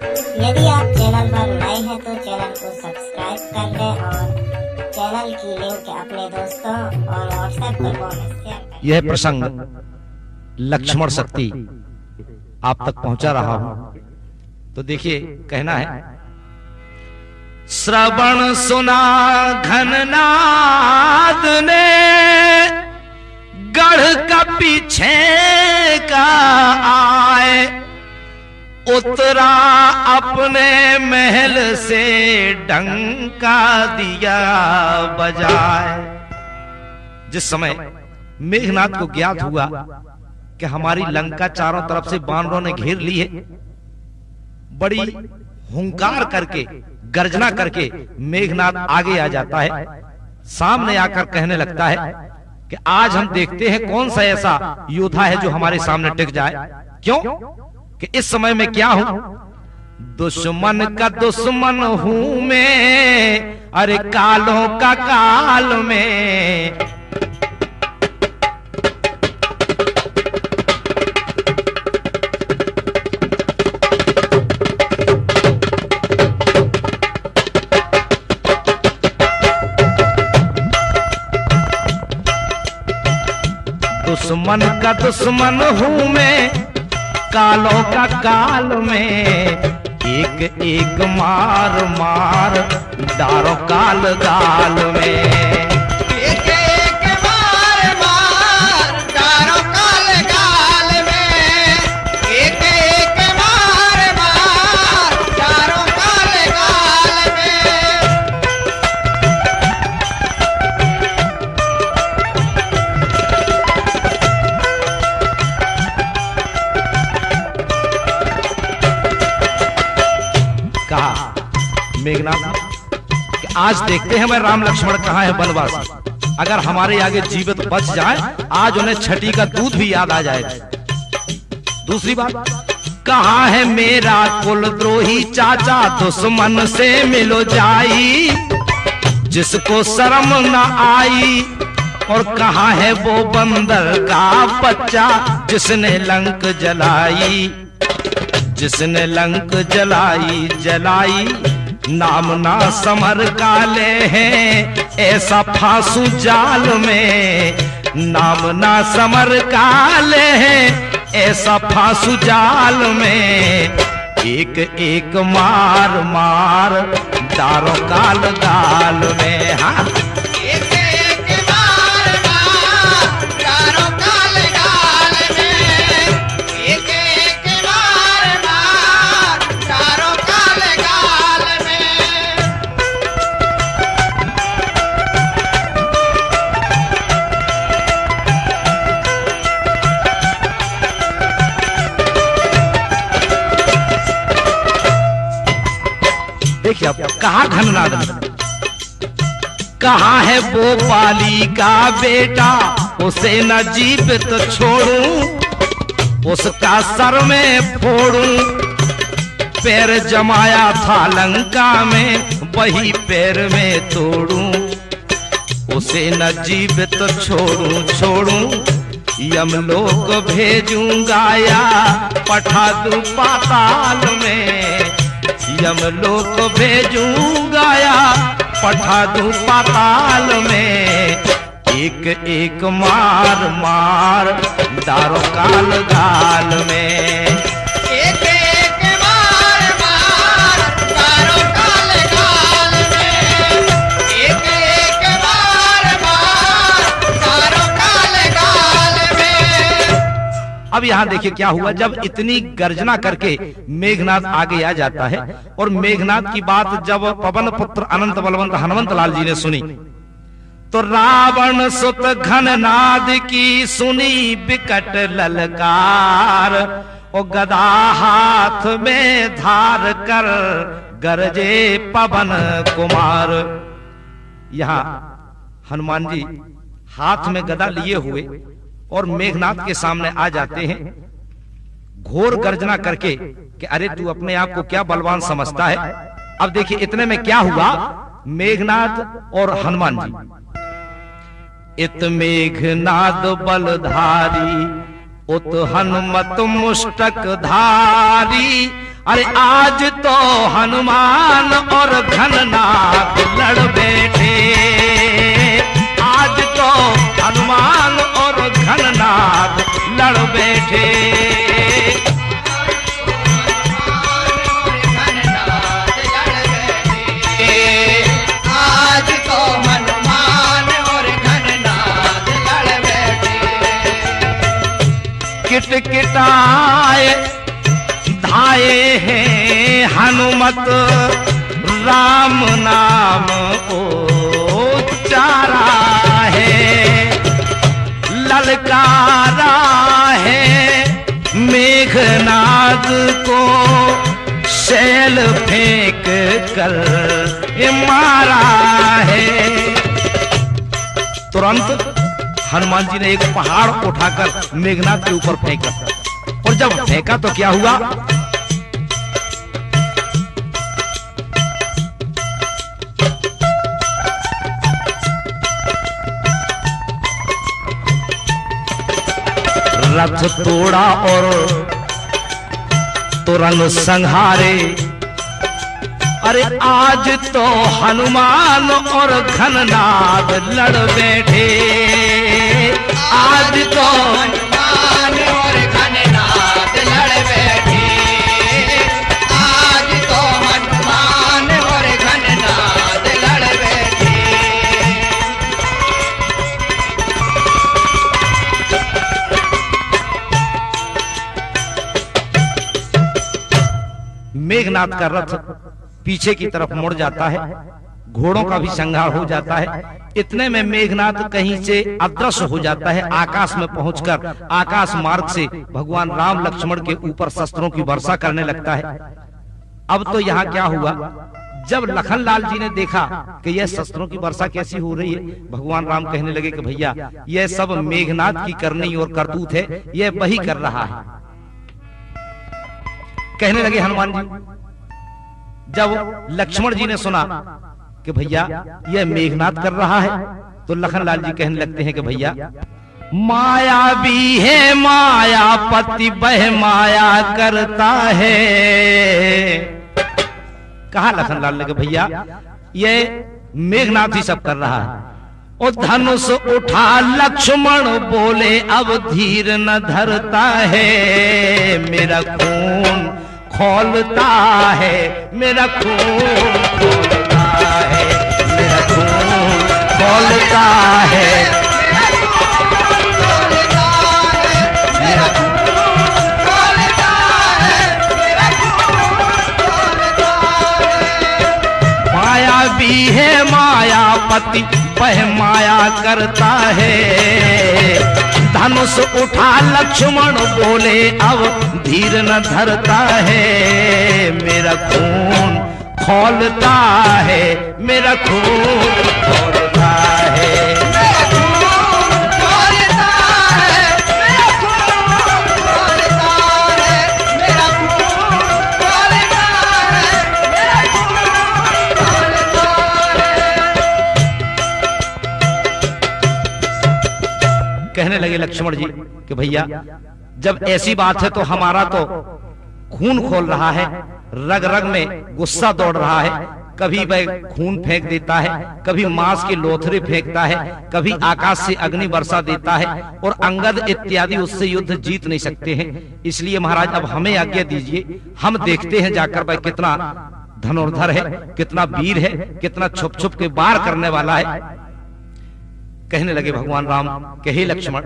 यदि आप चैनल पर नए हैं तो चैनल को सब्सक्राइब कर लें और चैनल की लिंक अपने दोस्तों और व्हाट्सएप ग्रुपों में शेयर करें। यह प्रसंग लक्ष्मण शक्ति आप तक पहुंचा रहा हूं, तो देखिए कहना है। श्रवण सुना घननाद ने गढ़ का पीछे का आए, उतरा अपने महल से डंका दिया बजाए। जिस समय मेघनाद को ज्ञात हुआ कि हमारी लंका चारों तरफ से बानरों ने घेर ली है, बड़ी हुंकार करके गर्जना करके मेघनाद आगे आ जाता है। सामने आकर कहने लगता है कि आज हम देखते हैं कौन सा ऐसा योद्धा है जो हमारे सामने टिक जाए। क्यों कि इस समय में क्या हूं, दुश्मन का दुश्मन हूं मैं, अरे कालों का काल में। दुश्मन का दुश्मन हूं मैं, कालों का काल में। एक एक मार मार डारो काल गाल में। एक एक मार मार डारो काल गाल में। एक एक मार मार डारो काल गाल में। कहा मेघनाद कि आज देखते हैं मैं राम लक्ष्मण कहाँ है वनवासी। अगर हमारे आगे जीवित बच जाए, आज उन्हें छठी का दूध भी याद आ जाएगा। दूसरी बात, कहाँ है मेरा कुलद्रोही चाचा, दुश्मन से मिलो जाई, जिसको शर्म न आई। और कहाँ है वो बंदर का बच्चा, जिसने लंक जलाई, जिसने लंक जलाई जलाई। नाम ना समर काले हैं ऐसा फांसू जाल में। नाम ना समर काले हैं ऐसा फांसू जाल में। एक एक मार मार डारो काल गाल में। हाँ, एक एक मार मार डारो काल गाल में। एक एक मार मार डारो काल गाल में। देखिए अब कहा घननाद में, कहाँ है वो पाली का बेटा, उसे न जीवित छोड़ूं, उसका सर में फोड़ूं। पैर जमाया था लंका में, वही पैर में तोड़ूं। उसे न जीवित छोड़ूं, यमलोक भेजूंगा या पठा दूं पाताल में। यमलोक भेजूंगा या पठा दूं पाताल में। एक एक मार मार डारो काल गाल में। एक एक मार मार डारो काल गाल में। एक एक मार मार डारो काल गाल में। अब यहां देखिए क्या हुआ, जब इतनी गर्जना करके मेघनाद आगे आ जाता है और मेघनाद की बात जब पवन पुत्र अनंत बलवंत हनुमंत लाल जी ने सुनी, तो रावण सुत घननाद की सुनी विकट ललकार। ओ गदा हाथ में धार कर गरजे पवन कुमार। यहां हनुमान जी हाथ में गदा लिए हुए और मेघनाद के सामने आ जाते हैं, घोर गर्जना करके कि अरे तू अपने आप को क्या बलवान समझता है। अब देखिए इतने में क्या हुआ, मेघनाद और हनुमान जी, इत मेघनाद बलधारी, उत हनुमत मुष्टक धारी। अरे आज तो हनुमान और घननाथ लड़ बैठे, आज तो हनुमान और घननाथ लड़ बैठे। आज तो हनुमान और घननाथ लड़ बैठे। किटकिटाए धाये हैं हनुमत, राम नाम उच्चारा है, ललकारा है मेघनाद को, शैल फेंक कर मारा है। तुरंत हनुमान जी ने एक पहाड़ उठाकर मेघनाद के ऊपर फेंका, और जब फेंका तो क्या हुआ, रथ तोड़ा और तुरंत संहारे। अरे आज तो हनुमान और घननाद लड़ बैठे, आज तो हनुमान और घननाथ लड़ बैठे। आज तो हनुमान और घननाथ लड़ बैठे। मेघनाद का रथ पीछे की तरफ मुड़ जाता है, घोड़ों का भी संहार हो जाता है। इतने में मेघनाद कहीं से अदृश्य हो जाता है, आकाश में पहुंचकर आकाश मार्ग से भगवान राम लक्ष्मण के ऊपर शस्त्रों की वर्षा करने लगता है। अब तो यहाँ क्या हुआ, जब लखनलाल जी ने देखा कि यह शस्त्रों की वर्षा कैसी हो रही है, भगवान राम कहने लगे कि भैया यह सब मेघनाद की करनी और करतूत है, यह वही कर रहा है। कहने लगे हनुमान जी, जब लक्ष्मण जी ने सुना कि भैया यह मेघनाद कर रहा है, तो लखनलाल जी कहने लगते हैं कि भैया माया भी है मायापति बह माया करता है। कहा लखनलाल ने कि भैया ये मेघनाद ही सब कर रहा है। और धनुष उठा लक्ष्मण बोले अब धीर न धरता है, मेरा खून खोलता है, मेरा खून खोलता है, मेरा खून खोलता है, माया भी है मायापति वह माया करता है। धनुष उठा लक्ष्मण बोले अब धीर न धरता है, मेरा खून खोलता है, मेरा खून खोलता है, मेरा खून खोलता है, मेरा खून खोलता है, मेरा खून खोलता है, मेरा खून खोलता है। कहने लगे लक्ष्मण जी कि भैया जब ऐसी बात है तो हमारा तो खून खोल रहा है, रग रग में गुस्सा दौड़ रहा है, कभी वह खून फेंक देता है, कभी मांस के लोथरे फेंकता है, कभी आकाश से अग्नि वर्षा देता है, और अंगद इत्यादि उससे युद्ध जीत नहीं सकते हैं। इसलिए महाराज अब हमें आज्ञा दीजिए, हम देखते हैं जाकर वह कितना धनुर्धर है, कितना वीर है, कितना छुप छुप के वार करने वाला है। कहने लगे भगवान राम कि हे लक्ष्मण,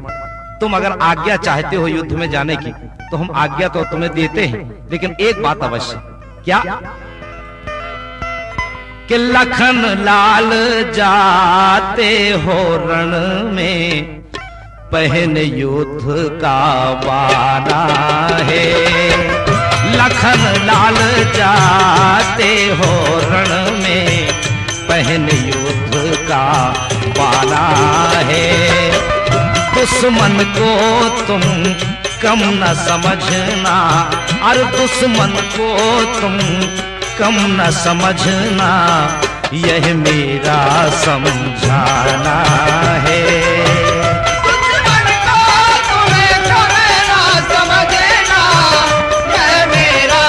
तुम अगर आज्ञा चाहते हो युद्ध में जाने की तो हम आज्ञा तो तुम्हें देते हैं, लेकिन एक बात अवश्य। क्या? कि लखन लाल जाते हो रण में, पहन युद्ध का वारा है। लखन लाल जाते हो रण में, पहन युद्ध का वारा है। दुश्मन को तुम कम न समझना, और दुश्मन को तुम कम न समझना, यह मेरा समझाना है। दुश्मन को तुम्हें कम न समझना, यह मेरा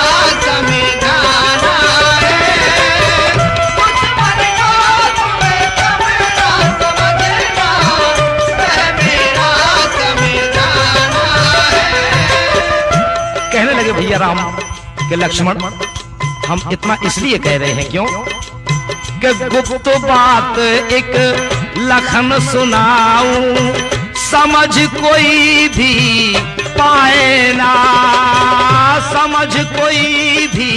भैया राम के लक्ष्मण, हम इतना इसलिए कह रहे हैं क्यों कि गुप्त बात एक लखन सुनाऊं, समझ कोई भी पाए ना, समझ कोई भी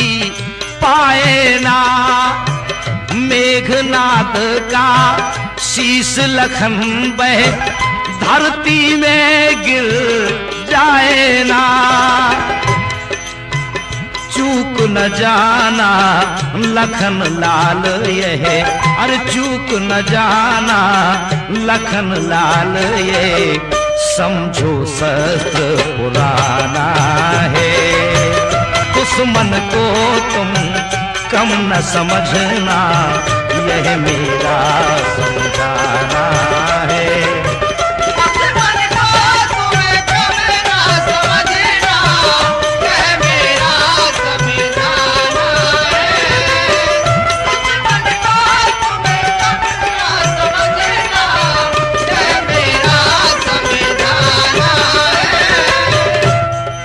पाए ना। मेघनाद का शीश लखन बह धरती में गिर जाए ना। चूक न जाना लखन लाल यह, अरे चूक न जाना लखन लाल ये, समझो शस्त्र पुराना है। दुश्मन को तुम कम न समझना, यह मेरा समझाना है।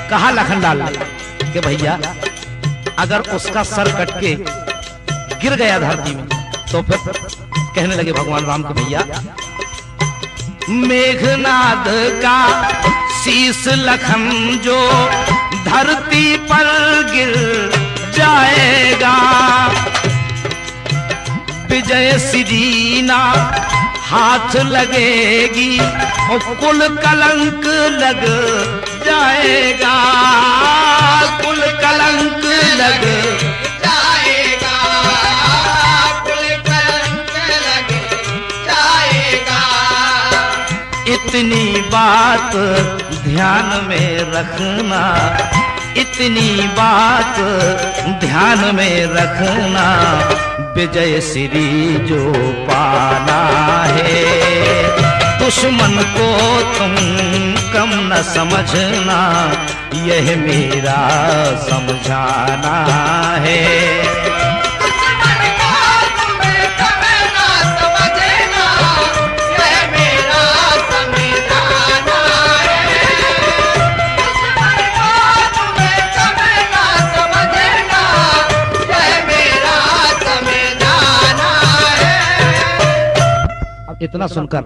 कहा लखनलाल ने कि भैया अगर उसका सर कट के गिर गया धरती में तो फिर कहने लगे भगवान राम के भैया मेघनाद का शीश लखन जो धरती पर गिर जाएगा, विजय सिदीना हाथ लगेगी और कुल कलंक लग जाएगा, कुल कलंक लग जाएगा, कुल कलंक लग जाएगा। इतनी बात ध्यान में रखना, इतनी बात ध्यान में रखना, विजय श्री जो पाना है। दुश्मन को तुम कम न समझना, यह मेरा समझाना है। दुश्मन को तुम कम न समझना, यह मेरा समझाना है। दुश्मन को तुम कम न समझना, यह मेरा समझाना है। अब इतना सुनकर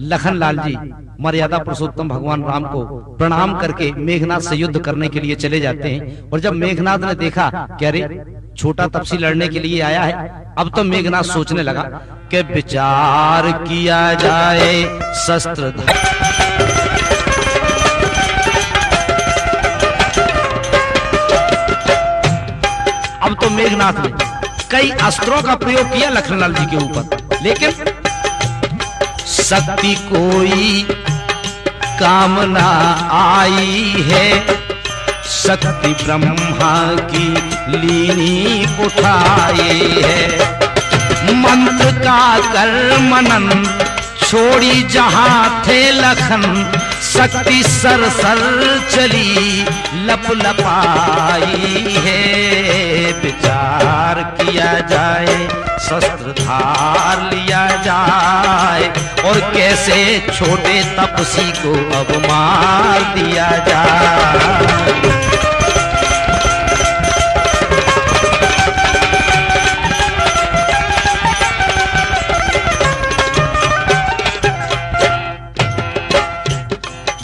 लखनलाल जी मर्यादा पुरुषोत्तम भगवान राम को प्रणाम करके मेघनाद से युद्ध करने के लिए चले जाते हैं। और जब मेघनाद ने देखा कि अरे छोटा तपसी लड़ने के लिए आया है, अब तो मेघनाद सोचने लगा कि विचार किया जाए शस्त्र। अब तो मेघनाद ने कई अस्त्रों का प्रयोग किया लखनलाल जी के ऊपर, लेकिन शक्ति कोई कामना आई है। शक्ति ब्रह्मा की लीनी उठाई है। मंत्र का कर मनन छोड़ी जहां थे लखन, शक्ति सर सर चली लप लपाई है। विचार किया जाए शस्त्र धार लिया जाए, और कैसे छोटे तपसी को अब मार दिया जाए।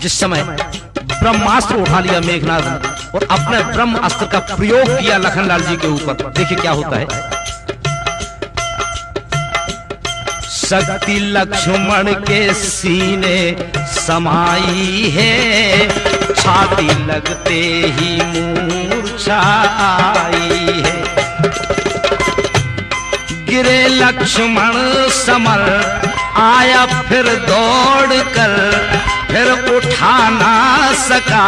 जिस समय ब्रह्मास्त्र उठा लिया मेघनाद ने और अपने ब्रह्म अस्त्र का प्रयोग किया लखनलाल जी के ऊपर, देखिए क्या होता है। शक्ति लक्ष्मण के सीने समाई है, छाती लगते ही मूर्छा आई है। गिरे लक्ष्मण समर आया फिर दौड़ कर, फिर उठा ना सका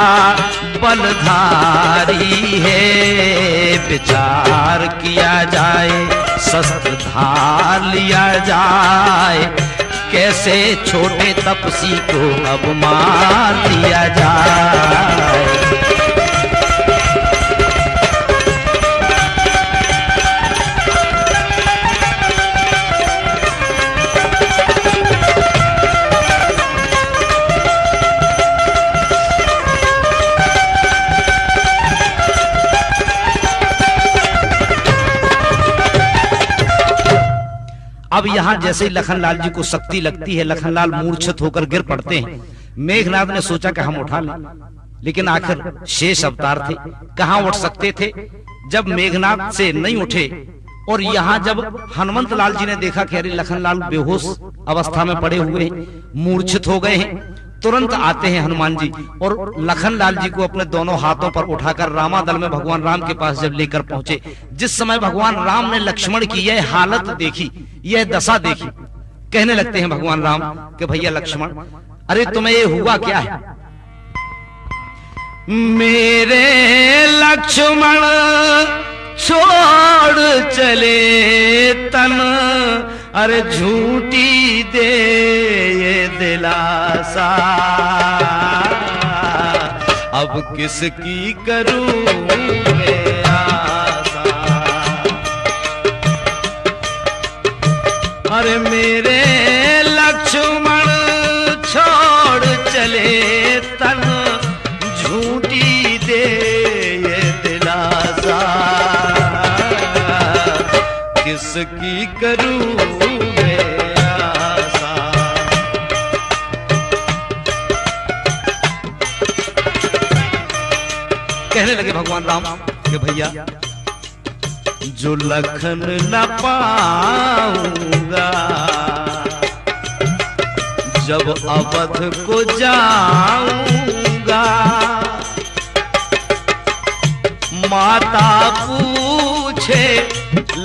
बलधारी है। विचार किया जाए शस्त्र धार लिया जाए, कैसे छोटे तपसी को अब मार दिया जाए। अब यहाँ जैसे ही लखनलाल जी को शक्ति लगती है, लखनलाल मूर्छित होकर गिर पड़ते हैं। मेघनाथ ने सोचा कि हम उठा लें, लेकिन आखिर शेष अवतार थे, कहाँ उठ सकते थे। जब मेघनाथ से नहीं उठे और यहाँ जब हनुमंत लाल जी ने देखा कि अरे लखनलाल बेहोश अवस्था में पड़े हुए हैं, मूर्छित हो गए हैं, तुरंत आते हैं हनुमान जी और लखनलाल जी को अपने दोनों हाथों पर उठाकर रामादल में भगवान राम के पास जब लेकर पहुंचे, जिस समय भगवान राम ने लक्ष्मण की यह हालत देखी, यह दशा देखी, कहने लगते हैं भगवान राम कि भैया लक्ष्मण, अरे तुम्हें ये हुआ क्या है? मेरे लक्ष्मण छोड़ चले तन, अरे झूठी दे ये दिलासा, अब किसकी करूं मैं आशा। अरे मेरे लक्ष्मण छोड़ चले तन, झूठी दे ये दिलासा, किसकी करूं मैं आशा। कहने लगे भगवान राम कि भैया जो लखन न पाऊंगा, जब अवध को जाऊंगा, माता पूछे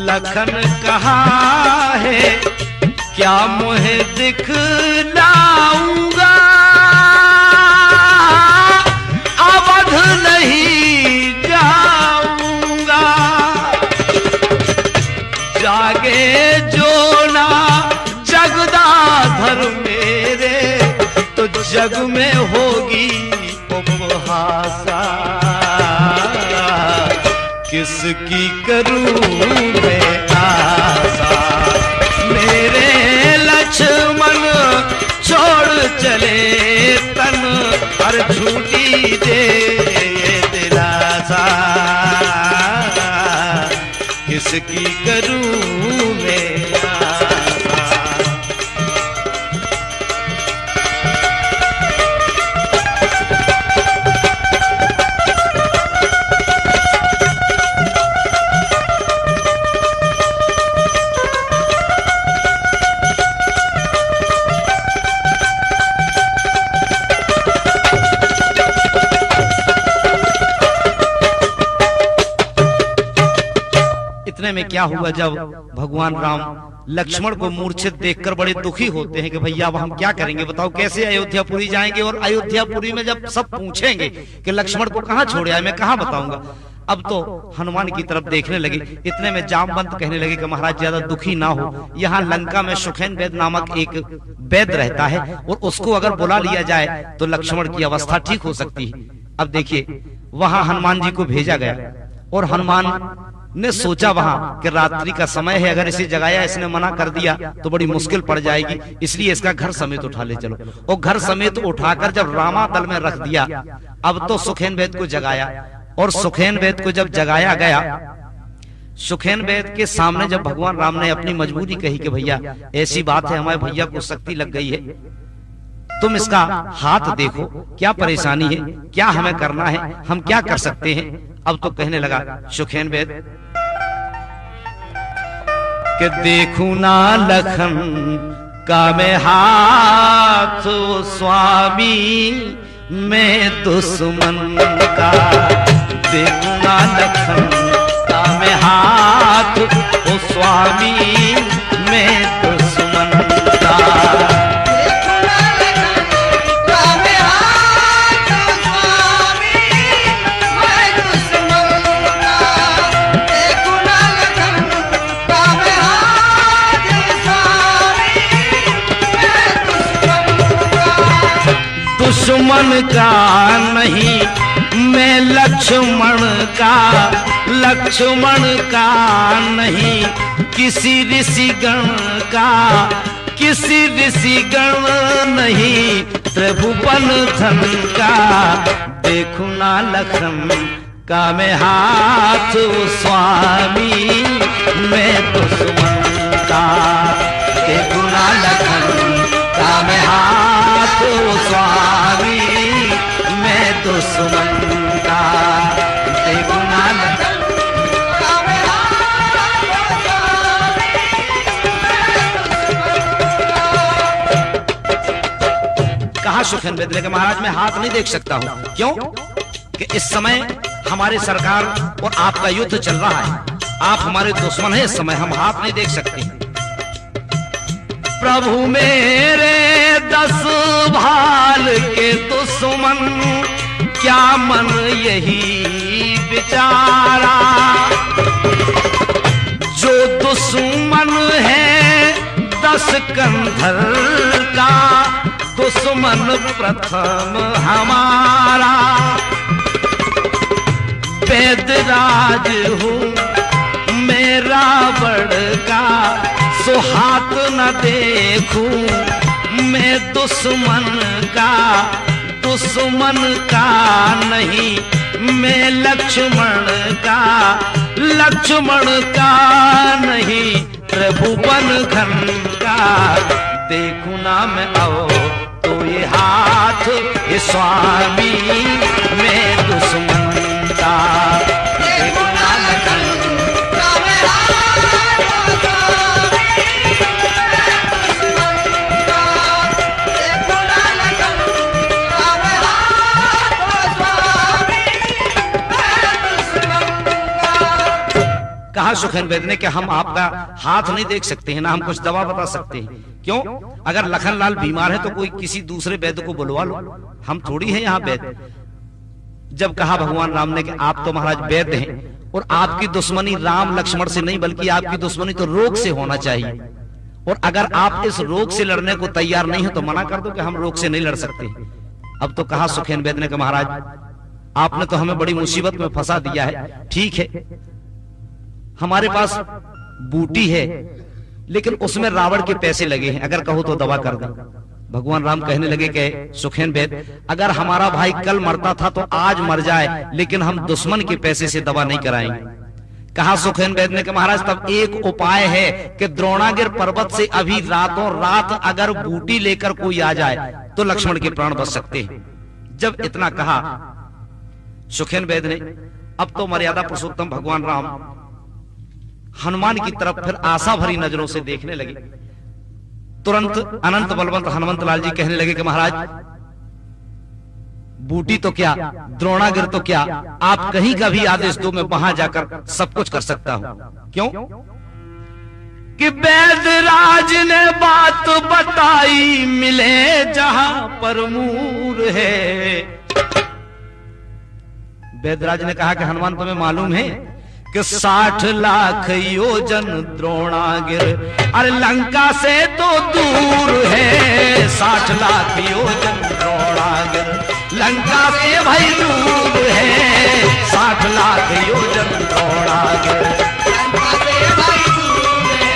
लखन कहाँ है, क्या मुझे दिखलाऊंगा, अवध नहीं जाऊंगा, जागे जो ना जगदाधर मेरे, तो जग में होगी उपहासा, किसकी करूं मैं आशा। मेरे लक्ष्मण छोड़ चले तन, और झूठी दे ये दिलासा, किसकी करूं मैं आशा। इतने में क्या हुआ, जब भगवान राम लक्ष्मण को मूर्छित देखकर बड़े दुखी होते हैं कि भैया अब हम क्या करेंगे, बताओ कैसे अयोध्यापुरी जाएंगे। और अयोध्यापुरी में जब सब पूछेंगे कि लक्ष्मण को कहाँ छोड़े आए, मैं कहाँ बताऊंगा। अब तो हनुमान की तरफ देखने लगे। इतने में जामवंत कहने लगे कि महाराज ज्यादा दुखी ना हो, यहाँ लंका में सुखेन वैद्य नामक एक वैद्य रहता है और उसको अगर बुला लिया जाए तो लक्ष्मण की अवस्था ठीक हो सकती है। अब देखिए वहां हनुमान जी को भेजा गया और हनुमान ने सोचा वहां कि रात्रि का समय है, अगर इसे जगाया, इसने मना कर दिया तो बड़ी मुश्किल पड़ जाएगी, इसलिए इसका घर समेत उठा ले चलो। और घर समेत उठाकर जब रामादल में रख दिया, अब तो सुखेन वैद्य को जगाया और सुखेन वैद्य को जब जगाया गया, सुखेन वैद्य के सामने जब भगवान राम ने अपनी मजबूरी कही कि भैया ऐसी बात है, हमारे भैया को शक्ति लग गई है, तुम इसका हाथ देखो, क्या परेशानी है, क्या हमें करना है, हम क्या कर सकते हैं। अब तो कहने लगा सुखेन वैद्य कि देखूं ना लखन का मैं हाथ, स्वामी मैं दुश्मन का, देखूं ना लखन का मैं हाथ, ओ स्वामी मैं दुश्मन का। दुश्मन का नहीं मैं लक्ष्मण का, लक्ष्मण का नहीं किसी ऋषिगण का, किसी ऋषिगण नहीं त्रिभुवन धन का, देखूं ना लखन का मैं हाथ, स्वामी मैं दुश्मन का। कहा सुखेन वेद ने कि महाराज मैं हाथ नहीं देख सकता हूं। क्यों? कि इस समय हमारे सरकार और आपका युद्ध चल रहा है, आप हमारे दुश्मन हैं, इस समय हम हाथ नहीं देख सकते। प्रभु मेरे 10 भाल के दुश्मन, क्या मन यही विचारा। जो दुश्मन है 10 कंधर का, दुश्मन प्रथम हमारा। वेदराज हूँ मेरा बड़का, सो हाथ न देखूं मैं दुश्मन का। दुश्मन का नहीं मैं लक्ष्मण का, लक्ष्मण का नहीं त्रिभुवन घन का। देखूं ना मैं आओ तो ये हाथ, ये स्वामी मैं दुश्मन का। देखूं ना मैं कहा सुखेन वेद ने कि हम आपका हाथ नहीं देख सकते हैं, ना हम कुछ दवा बता सकते हैं। क्यों? अगर लखनलाल बीमार है तो कोई किसी दूसरे वैद्य को बुलवा लो, हम थोड़ी हैं यहाँ वैद्य। जब कहा भगवान राम ने कि आप तो महाराज वैद्य हैं और आपकी दुश्मनी राम लक्ष्मण से नहीं बल्कि आपकी दुश्मनी तो रोग से होना चाहिए, और अगर आप इस रोग से लड़ने को तैयार नहीं है तो मना कर दो कि हम रोग से नहीं लड़ सकते। अब तो कहा सुखेन वेद ने कि महाराज आपने तो हमें बड़ी मुसीबत में फंसा दिया है। ठीक है, हमारे पास बूटी है लेकिन उसमें रावण के पैसे लगे हैं, अगर कहो तो दवा कर दो। भगवान राम कहने लगे कि सुखेन वेद अगर हमारा भाई कल मरता था तो आज मर जाए, लेकिन हम दुश्मन के पैसे से दवा नहीं कराएंगे। कहा सुखेन वेद ने कि महाराज तब एक उपाय है कि द्रोणागिर पर्वत से अभी रातों रात अगर बूटी लेकर कोई आ जाए तो लक्ष्मण के प्राण बच सकते हैं। जब इतना कहा सुखेन वेद ने, अब तो मर्यादा पुरुषोत्तम भगवान राम हनुमान की तरफ फिर आशा भरी नजरों से देखने लगे। तुरंत अनंत बलवंत हनुमंत लाल जी कहने लगे कि महाराज बूटी तो क्या, द्रोणागिर तो क्या, आप कहीं का भी आदेश दो, मैं वहां जाकर सब कुछ कर सकता हूं। क्यों? कि वेदराज ने बात बताई, मिले जहां पर मूर है। वेदराज ने कहा कि हनुमान तुम्हें मालूम है कि 60 लाख योजन द्रोणागिर अरे लंका से तो दूर है। 60 लाख योजन द्रोणागिर लंका से भाई दूर है। 60 लाख योजन द्रोणागिर लंका से भाई दूर है।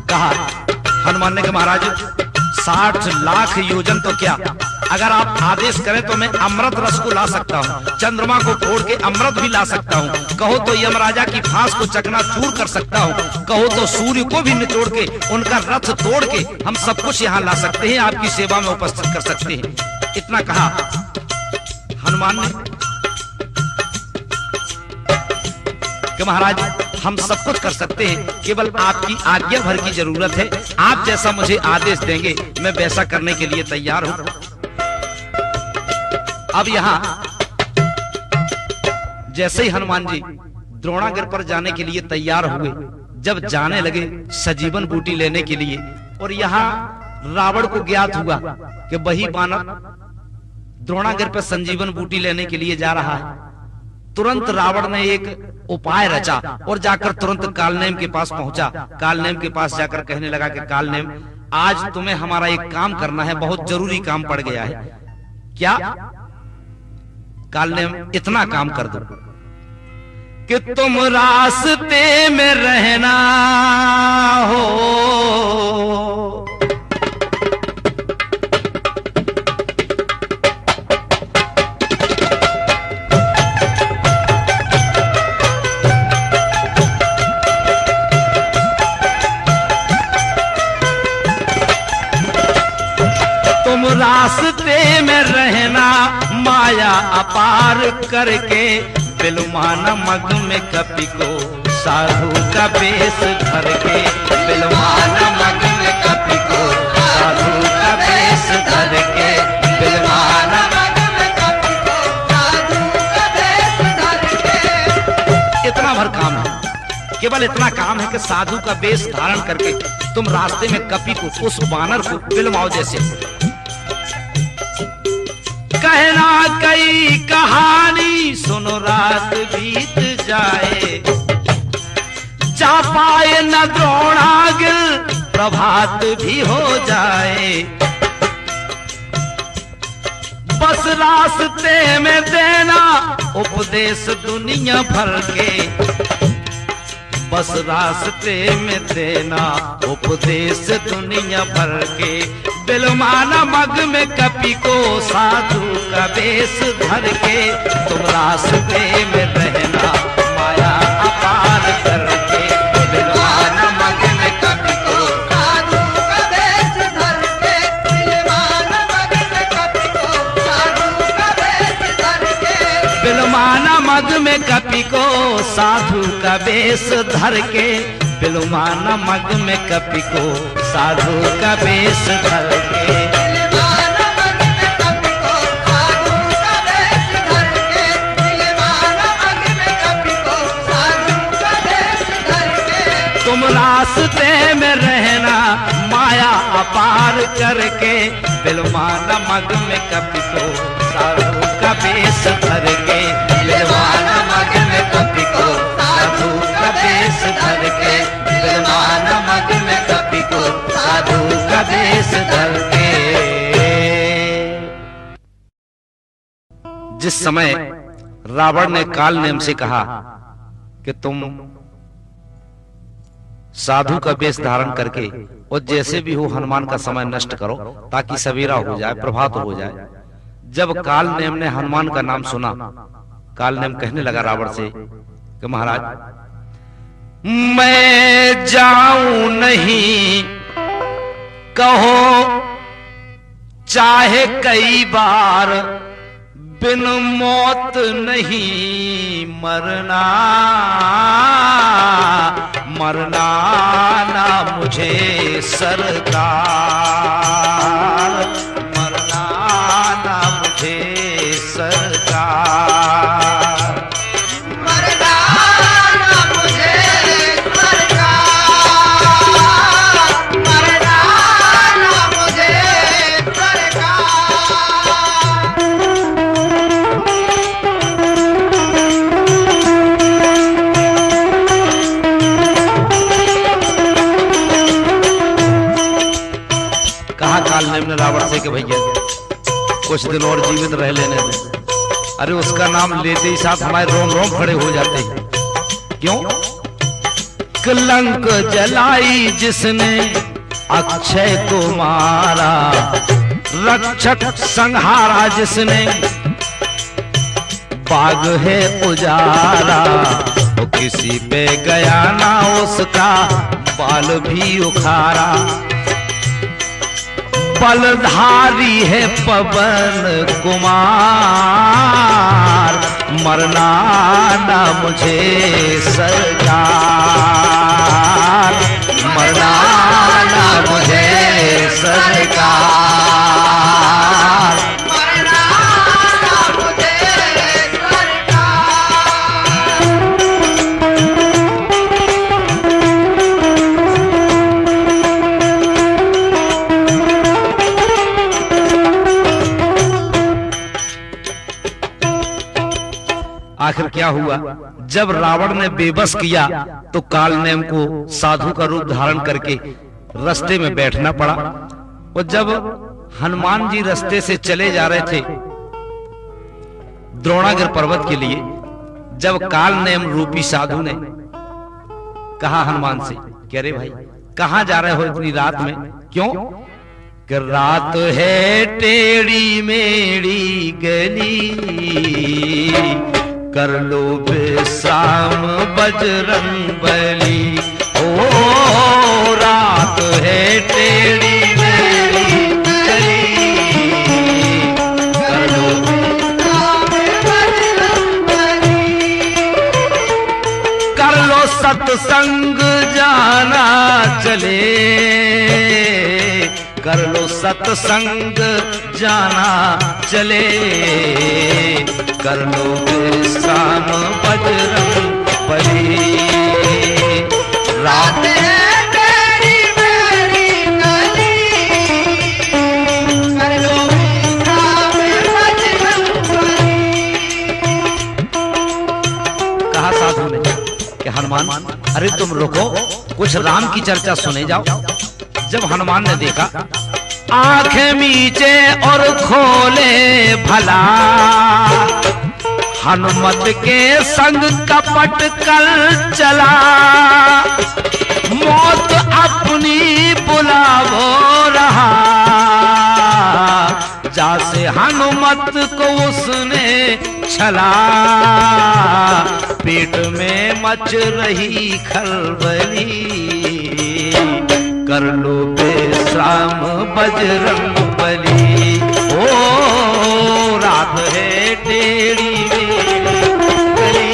कहा हनुमान ने कि महाराज 60 लाख योजन तो क्या, अगर आप आदेश करें तो मैं अमृत रस को ला सकता हूँ, चंद्रमा को फोड़ के अमृत भी ला सकता हूँ, कहो तो यमराजा की फांस को चकनाचूर कर सकता हूँ, कहो तो सूर्य को भी निचोड़ के उनका रथ तोड़ के हम सब कुछ यहाँ ला सकते हैं, आपकी सेवा में उपस्थित कर सकते हैं। इतना कहा हनुमान ने कि महाराज हम सब कुछ कर सकते हैं, केवल आपकी आज्ञा भर की जरूरत है। आप जैसा मुझे आदेश देंगे मैं वैसा करने के लिए तैयार हूं। अब यहां जैसे ही हनुमान जी द्रोणागिर पर जाने के लिए तैयार हुए, जब जाने लगे सजीवन बूटी लेने के लिए, और यहां रावण को ज्ञात हुआ कि वही बानर द्रोणागिर पर संजीवन बूटी लेने के लिए जा रहा है, तुरंत रावण ने एक उपाय रचा और जाकर तुरंत कालनेम के पास पहुंचा। कालनेम के पास जाकर कहने लगा कि कालनेम आज तुम्हें हमारा एक काम करना है, बहुत जरूरी काम पड़ गया है। क्या? कालनेम इतना काम कर दो कि तुम रास्ते में रहना हो, रास्ते में रहना, माया अपार करके बिलुमाना मग में कपि को साधु का बेस धर के बिलुमाना मग में कपि को साधु का बेस धर के बिलुमाना मग में कपि को साधु का बेस धर के। इतना भर काम है, केवल इतना काम है कि साधु का वेश धारण करके तुम रास्ते में कपि को, उस वानर को बिलमाओ जैसे। कहना कई कहानी सुनो रात बीत जाए, जा पाए न द्रोणागिर प्रभात भी हो जाए। बस रास्ते में देना उपदेश दुनिया भर के, बस रास्ते में देना उपदेश दुनिया भर के। बिलुमाना मग में कपि को साधु का वेश धर के, तुम रास्ते में रहना माया अपार करके। बिलुमाना मग में कपि को साधु का वेश धर के, बिलुमाना मग में कपि को साधु का वेश धर के। बिलुमाना मग में कपि को साधु का वेश धर के, बिलुमाना मग में कपि को साधु का वेश धर के। बिलुमाना मग में कपि को साधु का वेश धर के, बिलुमाना मग में कपि को साधु का वेश धर के। तुम रास्ते में रहना माया अपार करके, बिलुमाना मग में कपि को साधु का वेश धर के। बिलुमाना मग में कपि को साधु का वेश धर के, बिलुमाना मग में कपि को साधु का वेश धर के। जिस समय रावण ने काल नेम से कहा कि तुम साधु का वेश धारण करके और जैसे भी हो हनुमान का समय नष्ट करो ताकि सवेरा हो जाए, प्रभात हो जाए। जब काल नेम ने हनुमान का नाम सुना, काल नेम कहने लगा रावण से कि महाराज मैं जाऊं नहीं, कहो चाहे कई बार, बिन मौत नहीं मरना, मरना ना मुझे सरकार, मरना ना मुझे सरकार, मरना ना मुझे सरकार, मरना ना मुझे सरकार। कहा काल नेम ने रावण से कि भैया कुछ दिन और जीवित रह लेने दे। अरे उसका नाम लेते ही साथ हमारे रोम रोम खड़े हो जाते हैं। क्यों? कलंक जलाई जिसने अक्षय को मारा, रक्षक संहारा जिसने बाग है उजारा, वो किसी पे गया ना उसका बाल भी उखाड़ा। बलधारी है पवन कुमार, मरना ना मुझे सरकार, मरना ना मुझे सरकार, मरना ना मुझे सरकार। आखिर क्या हुआ? जब रावण ने बेबस किया तो काल नेम को साधु का रूप धारण करके रास्ते में बैठना पड़ा। और जब हनुमान जी रास्ते से चले जा रहे थे द्रोणागिर पर्वत के लिए, जब काल नेम रूपी साधु ने कहा हनुमान से कि अरे भाई कहां जा रहे हो इतनी रात में? क्यों? कि रात है टेढ़ी मेढ़ी गली, कर लो विश्राम बजरंग बली। ओ रात है टेढ़ी मेढ़ी गली, कर लो चले, कर लो सत्संग जाना चले, कर लो विश्राम बजरंग बली। रात है तेरी मेरी गली, कर लो विश्राम बजरंग बली। कहा साधु ने कि हनुमान, अरे तुम रुको, कुछ राम की चर्चा सुने जाओ। जब हनुमान ने देखा, आंखें मीचे और खोले भला, हनुमत के संग कपट कल चला, मौत अपनी बुलावो रहा, जासे हनुमत को उसने छला, पेट में मच रही खलबली, कर लो विश्राम बजरंग बली। ओ रात है टेढ़ी मेरी गली,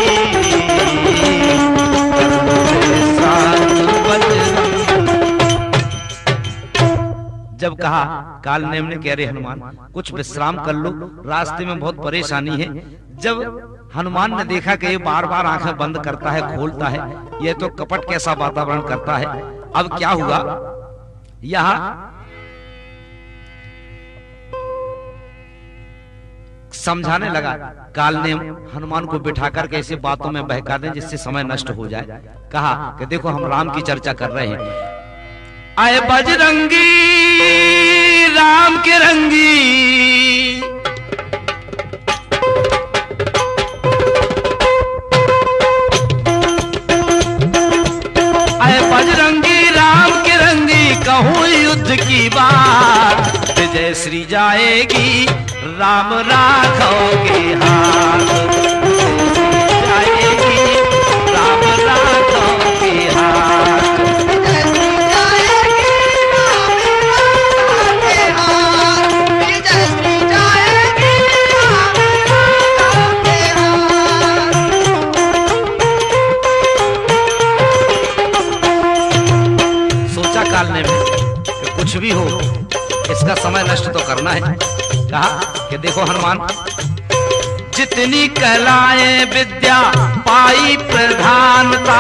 कर लो विश्राम बजरंग। जब कहा, काल नेम ने कह रहे हनुमान कुछ विश्राम कर लो, रास्ते में बहुत परेशानी है। जब हनुमान ने देखा कि ये बार बार आंखें बंद करता है खोलता है, ये तो कपट कैसा वातावरण करता है। अब क्या हुआ, यहां समझाने लगा, काल ने हनुमान को बिठाकर के ऐसी बातों में बहका दें जिससे समय नष्ट हो जाए। कहा कि देखो हम राम की चर्चा कर रहे हैं, आए बजरंगी राम के रंगी, आए बजरंगी राम के रंगी, कहूँ युद्ध की बात, विजय श्री जाएगी राम राघव के हाथ, जाएगी राम राघव के हाथ। काल ने कि कुछ भी हो इसका समय नष्ट तो करना है। कहा कि देखो हनुमान, जितनी कहलाए विद्या पाई प्रधानता,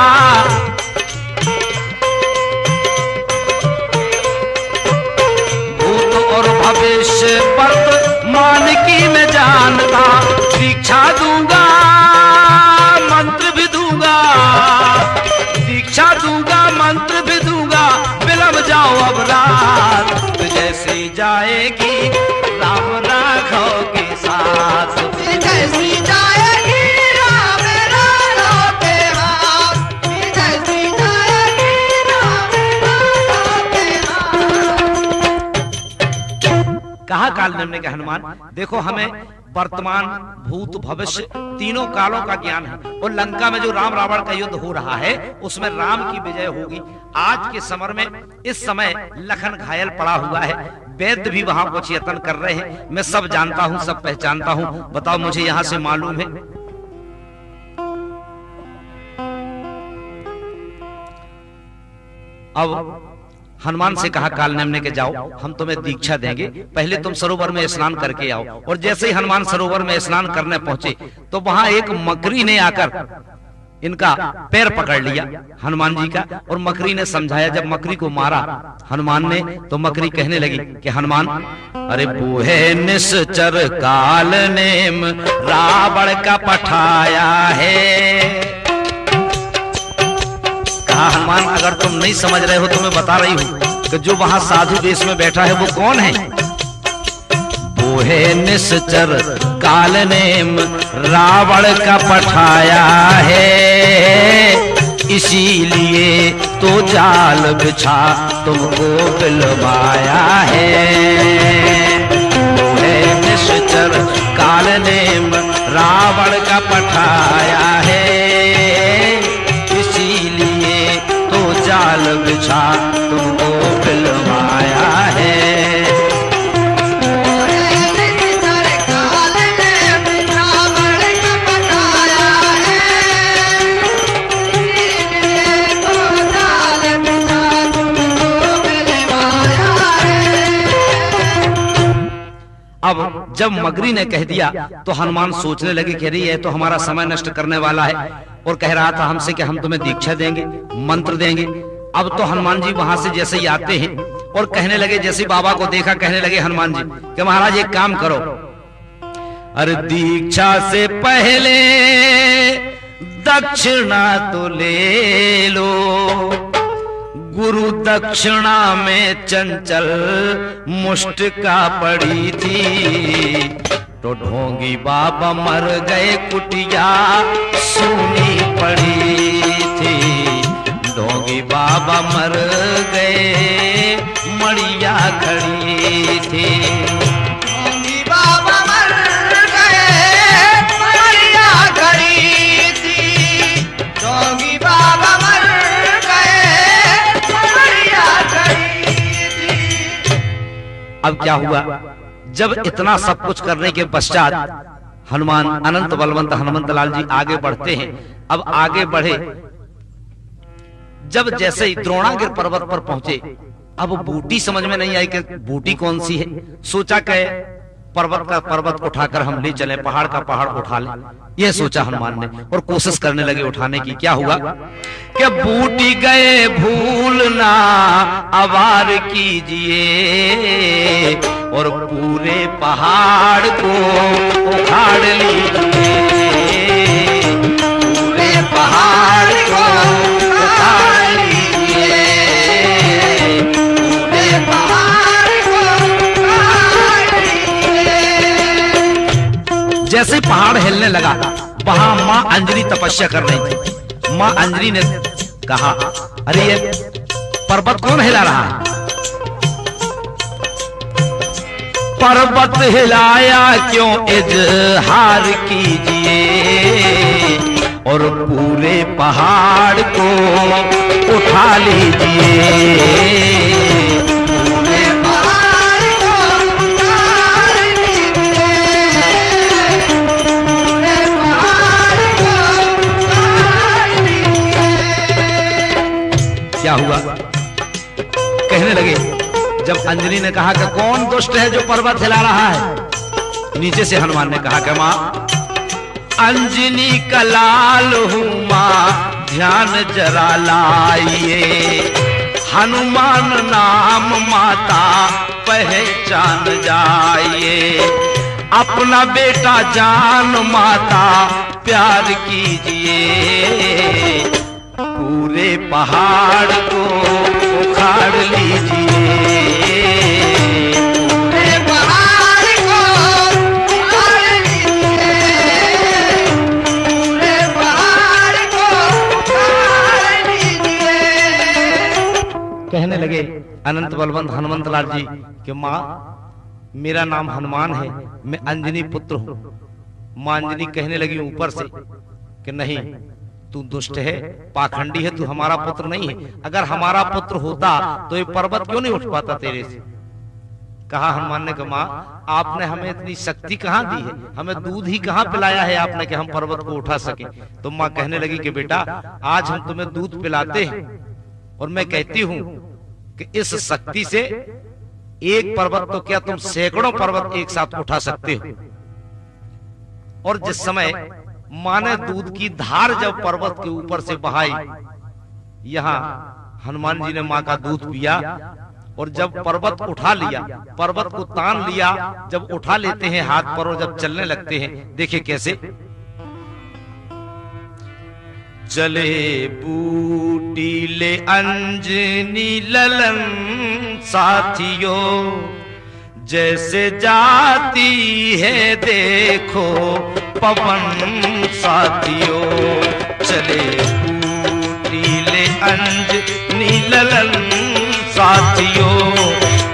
भूत और भविष्य वर्तमान की मैं जानता, दीक्षा दूंगा मंत्र भी दूंगा, दीक्षा दूंगा मंत्र भी दूंगा, विलंब जाओ अब रात, जैसी जाएगी राम राघव के साथ, जैसी जाएगी राम राघव के हाथ, जैसी जाएगी राम राघव के हाथ। कहा काल ने कहा हनुमान देखो हमें वर्तमान भूत भविष्य तीनों कालों का ज्ञान है, और लंका में जो राम रावण का युद्ध हो रहा है उसमें राम की विजय होगी। आज के समय में इस समय लखन घायल पड़ा हुआ है, वैद्य भी वहां कुछ यत्न कर रहे हैं, मैं सब जानता हूं सब पहचानता हूं, बताओ मुझे यहां से मालूम है। अब हनुमान से कहा कालनेम ने के जाओ हम तुम्हें दीक्षा देंगे, पहले तुम सरोवर में स्नान करके आओ। और जैसे ही हनुमान सरोवर में स्नान करने पहुंचे तो वहां एक मकरी ने आकर इनका पैर पकड़ लिया हनुमान जी का, और मकरी ने समझाया। जब मकरी को मारा हनुमान ने तो मकरी कहने लगी कि हनुमान अरे बूहे निश्चर काल नेम रावण का पठाया है। कहा हनुमान अगर तुम नहीं समझ रहे हो तो मैं बता रही हूं कि जो वहां साधु वेश में बैठा है वो कौन है। बूहे निश्चर काल नेम रावण का पठाया है, इसीलिए तो जाल बिछा तुमको बिलवाया है। बूहे निश्चर काल नेम रावण का पठाया है, इसीलिए तो जाल बिछा तुमको बिलवाया है। अब जब मगरी ने कह दिया तो हनुमान सोचने लगे कि अरे ये तो हमारा समय नष्ट करने वाला है, और कह रहा था हमसे कि हम तुम्हें दीक्षा देंगे, मंत्र देंगे। अब तो हनुमान जी वहां से जैसे ही आते हैं और कहने लगे, जैसे बाबा को देखा कहने लगे हनुमान जी कि महाराज एक काम करो, अरे दीक्षा से पहले दक्षिणा तो ले लो, गुरु दक्षिणा में चंचल मुष्टिका पड़ी थी, तो ढोंगी बाबा मर गए कुटिया सूनी पड़ी थी, ढोंगी बाबा मर गए मड़िया खड़ी थी। ढोंगी बाबा मर गए मड़िया खड़ी थी, ढोंगी बाबा मर गए मड़िया खड़ी थी। अब क्या हुआ, जब इतना सब कुछ करने के पश्चात हनुमान अनंत बलवंत हनुमंत लाल जी आगे बढ़ते हैं। अब आगे बढ़े, जब जैसे ही द्रोणागिर पर्वत पर पहुंचे, अब बूटी समझ में नहीं आई कि बूटी कौन सी है। सोचा कि पर्वत का पर्वत उठाकर हम ले चले, पहाड़ का पहाड़ उठा ले, यह सोचा हनुमान ने और कोशिश करने लगे उठाने की। क्या हुआ कि बूटी गए भूलना आवार कीजिए और पूरे पहाड़ को उखाड़ लीजिए, पूरे पहाड़ को उखाड़ लीजिए, पूरे पहाड़ को उखाड़ लीजिए। जैसे पहाड़ हिलने लगा, वहां मां अंजलि तपस्या कर रही थी। मां अंजलि ने कहा, अरे ये पर्वत कौन हिला रहा है? पर्वत हिलाया क्यों इजहार कीजिए और पूरे पहाड़ को उठा लीजिए, पूरे पहाड़ को उठा लीजिए, पूरे पहाड़ को उठा लीजिए। क्या हुआ, कहने लगे, जब अंजलि ने कहा कि कौन दुष्ट है जो पर्वत हिला रहा है, नीचे से हनुमान ने कहा कि मां अंजनी का लाल हूं मां, ध्यान जरा लाइए, हनुमान नाम माता पहचान जाइए, अपना बेटा जान माता प्यार कीजिए, पूरे पहाड़ को उखाड़ लीजिए, पूरे पहाड़ को उखाड़ लीजिए, पूरे पहाड़ को उखाड़ लीजिए। कहने लगे अनंत बलवंत हनुमंत लाल जी कि मां मेरा नाम हनुमान है, मैं अंजनी पुत्र हूं। मां अंजनी कहने लगी ऊपर से कि नहीं, तू दुष्ट है, पाखंडी है, तू हमारा पुत्र नहीं है। अगर हमारा पुत्र होता तो ये पर्वत क्यों नहीं उठ पाता तेरे से। कहा हनुमान ने, कहा मां आपने हमें इतनी शक्ति कहां दी है, हमें दूध ही कहां पिलाया है आपने कि हम पर्वत को उठा सके। तो मां कहने लगी कि बेटा आज हम तुम्हें दूध पिलाते हैं और मैं कहती हूं कि इस शक्ति से एक पर्वत तो क्या तुम सैकड़ों पर्वत एक साथ उठा सकते हो। और जिस समय मां ने दूध की धार जब पर्वत के ऊपर से बहाई, यहां हनुमान जी ने मां का दूध पिया और जब पर्वत उठा लिया, पर्वत को तान लिया, जब उठा लेते हैं हाथ पर और जब चलने लगते हैं, देखिए कैसे चले बूटी ले अंजनी ललन साथियों, जैसे जाती है देखो पवन साथियों, चले बूटी ले अंजनी ललन साथियों,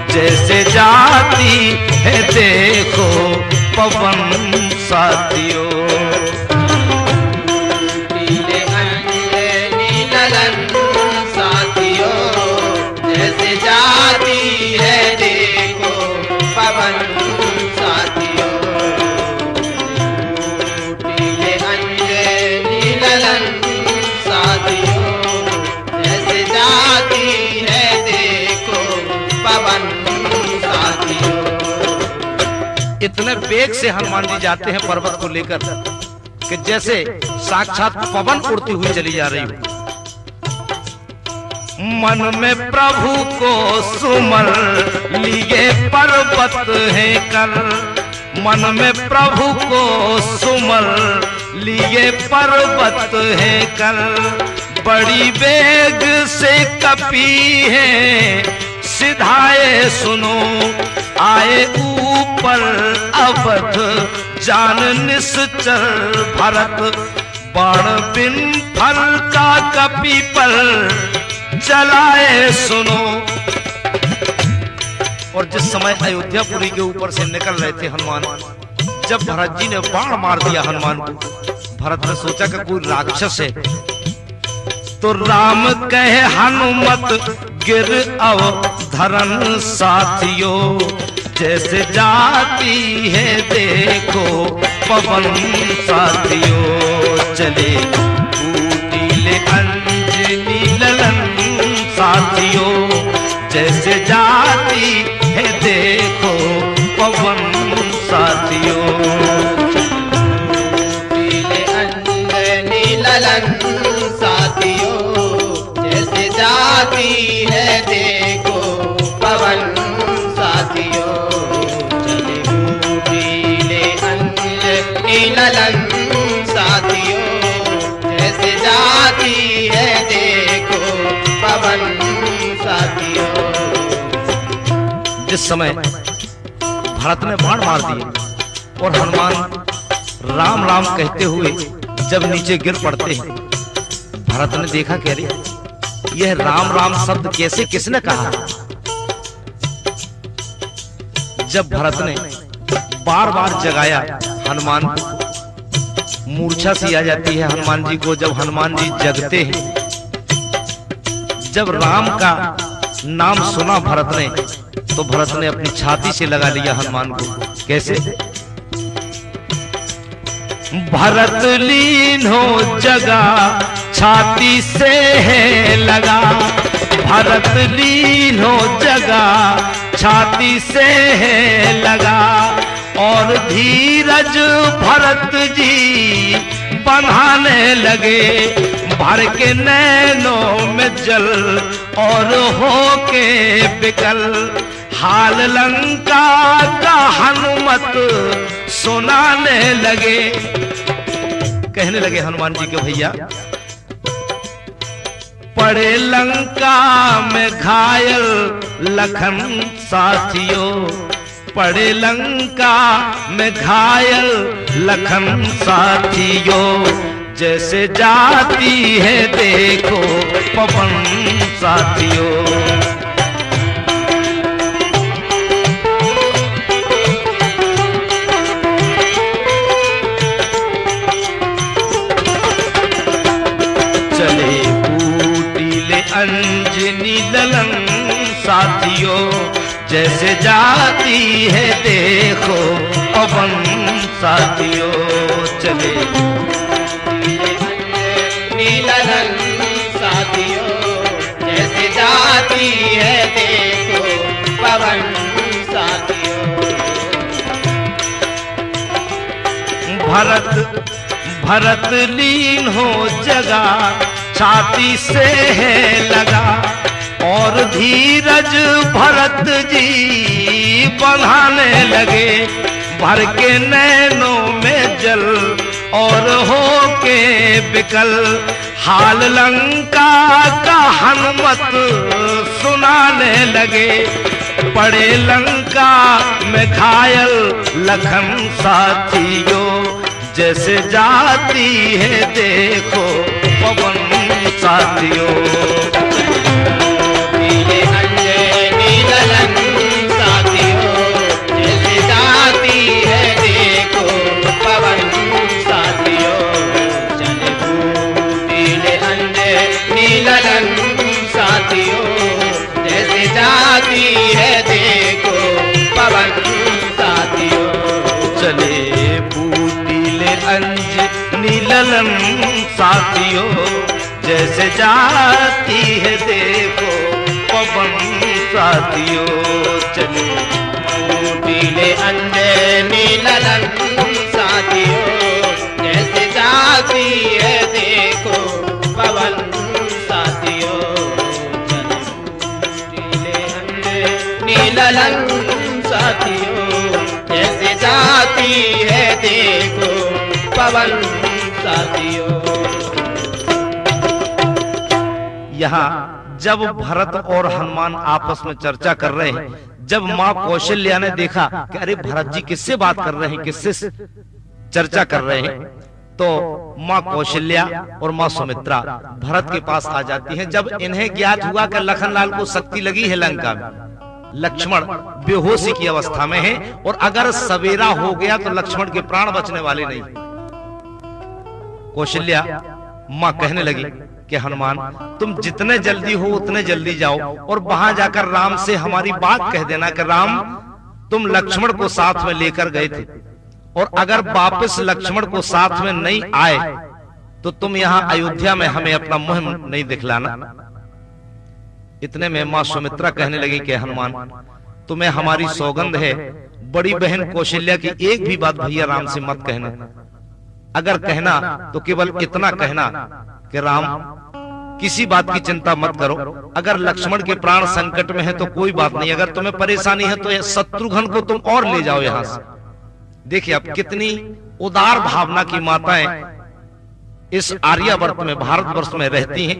जैसे जाती है देखो पवन साथियों, नीले अंजनी ललन साथियों, जैसे जाती है देखो पवन साथियों, नीले अंजनी ललन साथियों, जैसे जाती है देखो पवन साथियों। इतने वेग से हनुमान जी जाते हैं पर्वत को लेकर कि जैसे साक्षात पवन उड़ती हुई चली जा रही हो। मन में प्रभु को सुमर लिए पर्वत है कर, मन में प्रभु को सुमर लिए पर्वत है कर, बड़ी वेग से कपी है सिधाए सुनो, आए ऊपर अवध जान निश्चर भरत, बाण बिन फल का कपी पर चलाए सुनो। और जिस समय अयोध्यापुरी के ऊपर से निकल रहे थे हनुमान, जब भरत जी ने बाण मार दिया हनुमान को, भरत ने सोचा कि कोई राक्षस है, तो राम कहे हनुमत गिर अवधरन साथियों, जैसे जाती है देखो पवन साथियों, चले ऊटीले अंजनी ललन साथियों, जैसे जाती है देखो पवन साथियों, ऊटीले अंजनी ललन साथियों, जैसे जाती है देखो पवन साथियों, चले ऊटीले अंजनी ललन साथियों, जैसे जाती है देखो पवन साथियों। जिस समय भरत ने बाण मार दिए और हनुमान राम राम कहते हुए जब नीचे गिर पड़ते हैं, भरत ने देखा कह रही यह राम राम शब्द कैसे किसने कहा। जब भरत ने बार बार जगाया हनुमान को, मूर्छा सी आ जाती है हनुमान जी को जब हनुमान जी जगते हैं। जब राम का नाम सुना भरत ने, तो भरत ने अपनी छाती से लगा लिया हनुमान को। कैसे? भरत लीन हो जगा छाती से है लगा, भरत लीन हो जगा छाती से है लगा, और धीरज भरत जी बंधाने लगे, भर के नैनों में जल और हो के बिकल, हाल लंका का हनुमत सुनाने लगे। कहने लगे हनुमान जी के भैया, पड़े लंका में घायल लखन साथियों, पड़े लंका में घायल लखन साथियों, जैसे जाती है देखो पवन साथियों। चले ऊटीले अंजनी ललन साथियों, जैसे जाती है देखो पवन साथियों। चले ललन साथियों, जैसे जाती है देखो पवन साथियों। भरत लीन हो जगा छाती से है लगा, और धीरज भरत जी बढ़ाने लगे, भर के नैनों में जल और हो के बिकल, हाल लंका का हनुमत सुनाने लगे, पड़े लंका में घायल लखन साथियों, जैसे जाती है देखो पवन साथियों। अंजनी ललन साथियों, जैसे जाती है देखो पवन साथियों, चले ऊटीले अंजनी ललन साथियों, जैसे जाती है देखो पवन साथियों। चले ऊटीले अंजनी ललन साथियों, जैसे जाती है देखो पवन साथियों। चले ऊटीले अंजनी चलन साथियों, जैसे जाती है देखो पवन साथियों। यहाँ जब भरत और हनुमान आपस में चर्चा कर रहे हैं, जब माँ कौशल्या ने देखा कि अरे भरत जी किससे बात कर रहे हैं, किससे चर्चा कर रहे हैं, तो माँ कौशल्या और माँ सुमित्रा भरत के पास आ जाती हैं। जब इन्हें ज्ञात हुआ कि लखनलाल को शक्ति लगी है लंका में, लक्ष्मण बेहोशी की अवस्था में है और अगर सवेरा हो गया तो लक्ष्मण के प्राण बचने वाले नहीं। कौशल्या माँ कहने लगी कि हनुमान तुम जितने जल्दी हो उतने जल्दी जाओ और वहां जाकर राम से हमारी बात कह देना कि राम तुम लक्ष्मण को साथ में लेकर गए थे और अगर वापस लक्ष्मण को साथ में नहीं आए तो तुम यहाँ अयोध्या में हमें अपना मुंह नहीं दिखलाना। इतने में मां सुमित्रा कहने लगी कि हनुमान तुम्हें हमारी सौगंध है, बड़ी बहन कौशल्या की एक भी बात भैया राम से मत कहना। अगर कहना तो केवल इतना कहना कि राम किसी बात की चिंता मत करो, अगर लक्ष्मण के प्राण संकट में है तो कोई बात नहीं, अगर तुम्हें परेशानी है तो शत्रुघ्न को तुम और ले जाओ यहां से। देखिए अब कितनी उदार भावना की माताएं इस आर्यावर्त में भारतवर्ष में रहती हैं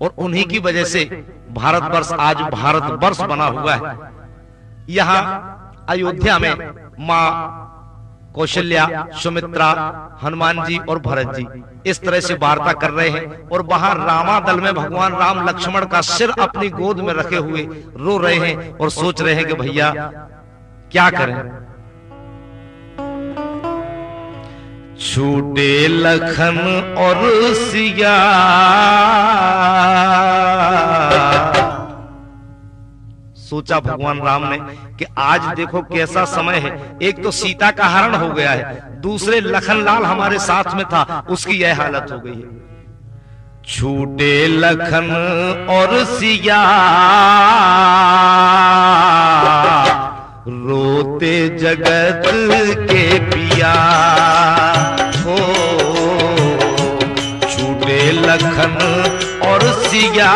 और उन्हीं की वजह से भारतवर्ष आज भारतवर्ष बना हुआ है। यहाँ अयोध्या में माँ कौशल्या, सुमित्रा, हनुमान जी और भरत जी इस तरह से वार्ता कर रहे हैं और वहां रामादल में भगवान राम लक्ष्मण का सिर अपनी गोद में रखे हुए रो रहे हैं और सोच रहे हैं कि भैया क्या करें। छूटे लखन और सिया सोचा भगवान राम ने कि आज देखो कैसा समय है, एक तो सीता का हरण हो गया है, दूसरे लखनलाल हमारे साथ में था उसकी यह हालत हो गई है। छूटे लखन और सिया रोते जगत के पिया हो, छूटे लखन और सिया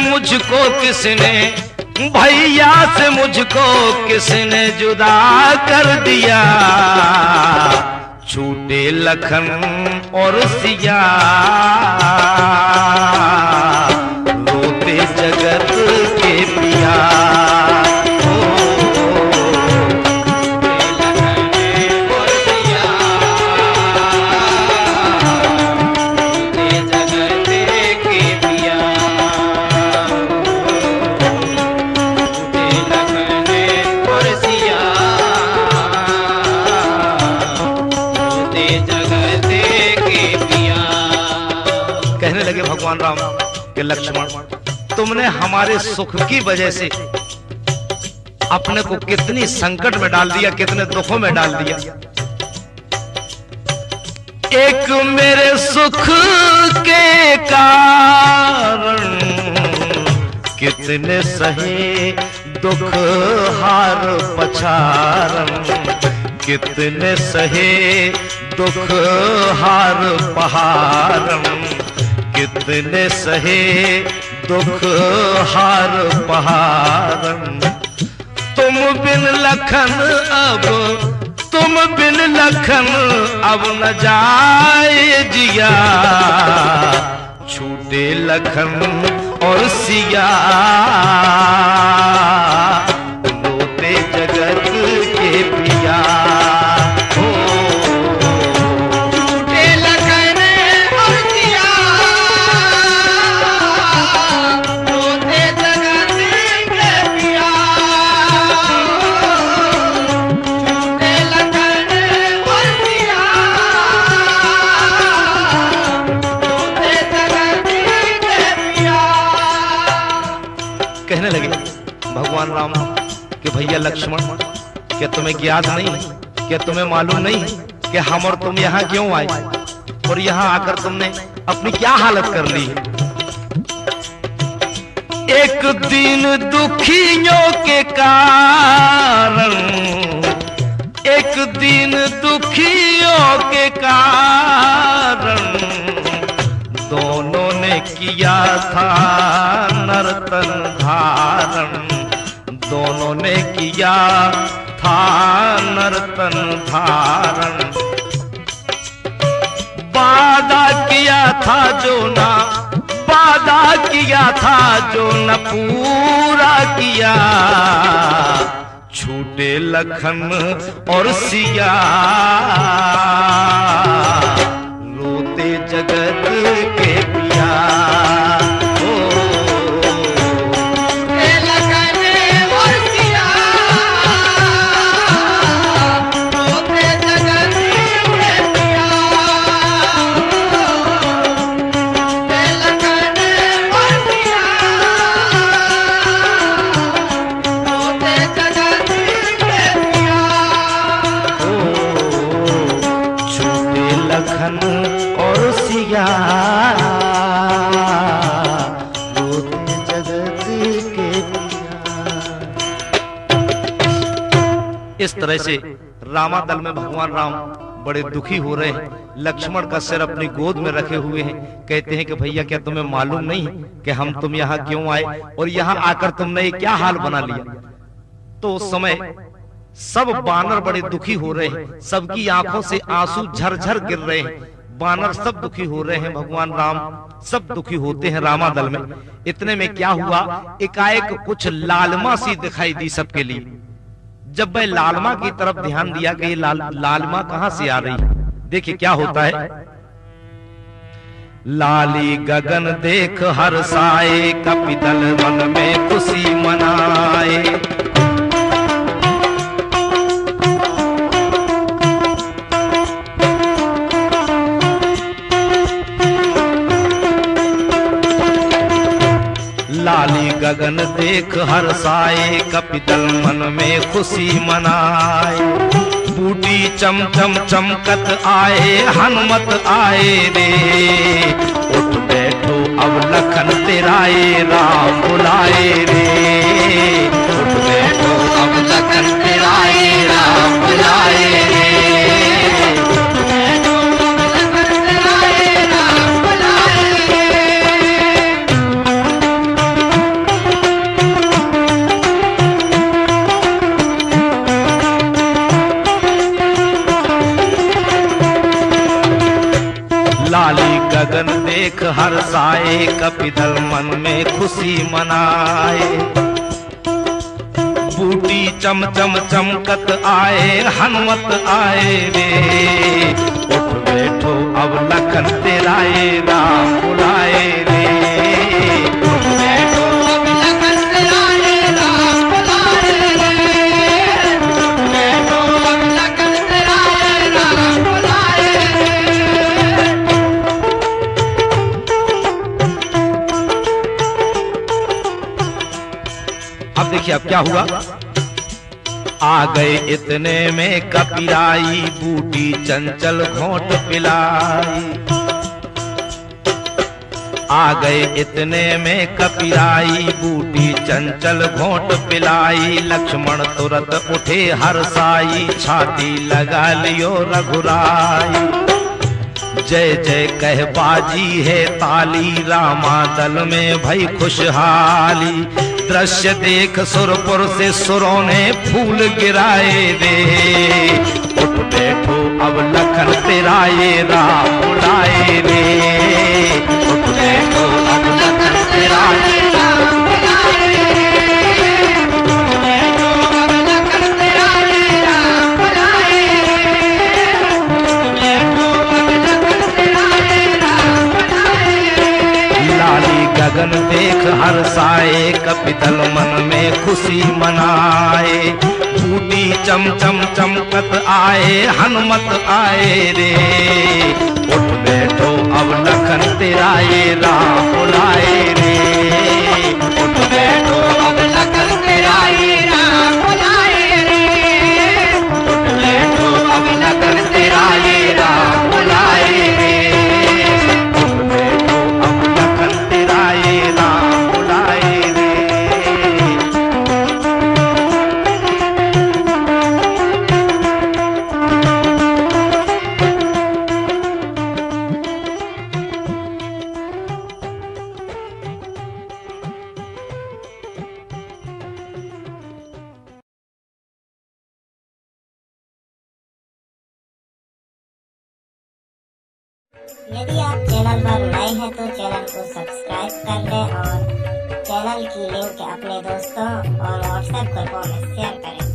मुझको किसने, भैया से मुझको किसने जुदा कर दिया। छूटे लखन और सिया रोते जगत के पिया। भगवान राम के लक्ष्मण तुमने हमारे सुख की वजह से अपने को कितनी संकट में डाल दिया, कितने दुखों में डाल दिया। एक मेरे सुख के कारण कितने सहे दुख हार पछारन, कितने सहे दुख हार पहारन, कितने सहे दुख हार पहारन। तुम बिन लखन अब, तुम बिन लखन अब न जाए जिया। छूटे लखन और सिया रोते जगत के पिया। कहने लगे भगवान राम कि भैया लक्ष्मण, क्या तुम्हें ज्ञात नहीं, क्या तुम्हें मालूम नहीं कि हम और तुम यहाँ क्यों आए और यहाँ आकर तुमने अपनी क्या हालत कर ली है? एक दिन दुखियों के कारण, एक दिन दुखियों के कारण दोनों ने किया था नर्तन धारण, दोनों ने किया था नर्तन धारण। वादा किया था जो ना, वादा किया था जो न पूरा किया, छूटे लखन और सिया, रोते जगत के पिया। इस तरह से रामादल में भगवान राम बड़े दुखी हो रहे हैं। लक्ष्मण का सिर अपनी गोद में रखे हुए हैं। कहते हैं कि भैया क्या तुम्हें मालूम नहीं कि हम तुम यहाँ क्यों आए और यहाँ आकर तुमने ये क्या हाल बना लिया? तो उस समय सब बानर बड़े दुखी हो रहे हैं, सबकी आंखों से आंसू झरझर गिर रहे हैं। बानर सब दुखी हो रहे हैं, भगवान राम सब दुखी होते हैं रामादल में। इतने में क्या हुआ, एकाएक कुछ लालमा सी दिखाई दी सबके लिए। जब मैं लालमा की तरफ ध्यान दिया कि ये लालमा कहां से आ रही है, देखिए क्या होता है। लाली गगन देख हर्षाए, कपिदल वन में खुशी मनाए। लाली गगन देख हर्षाए, कपिदल मन में खुशी मनाए। बूटी चम चम चमकत आए, हनुमत आए रे। उठ बैठो अब लखन तेराए, राम बुलाए रे। उठ बैठो अब लखन तेराए, राम बुलाए रे। लाली गगन देख हर्षाए, कपिदल मन में खुशी मनाए। बूटी चम चम चमकत आए, हनुमत आए रे। उठ बैठो अब लखन तेराए, राम बुलाए रे। उठ बैठो अब लखन तेराए, राम बुलाए रे। उठ बैठो अब लखन तेराए, राम बुलाए रे। अब देखिए अब क्या हुआ। आ गए इतने में कपिराई, बूटी चंचल घोंट पिलाई। आ गए इतने में कपिराई, बूटी चंचल घोंट पिलाई। लक्ष्मण तुरंत उठे हर्षाई, छाती लगा लियो रघुराई। जय जय कह बाजी है ताली, रामादल में भई खुशहाली। दृश्य देख सुरपुर से सुरों ने फूल गिराए रे। उठ बैठो अब लखन तेराए, राम बुलाए रे। उठ बैठो अब लखन तेराए, राम बुलाए रे। उठ बैठो अब लखन तेराए, राम बुलाए रे। उठ बैठो अब लखन तेराए, राम बुलाए रे। लाली गगन देख हर्षाए, कपिदल मन में खुशी मनाए। बूटी चम चम चमकत आए, हनुमत आए रे। उठ बैठो अब लखन तेराए, राम बुलाए रे। उठ बैठो अब यदि आप चैनल पर नए हैं तो चैनल को सब्सक्राइब कर लें और चैनल की लिंक अपने दोस्तों और व्हाट्सएप ग्रुपों में शेयर करें।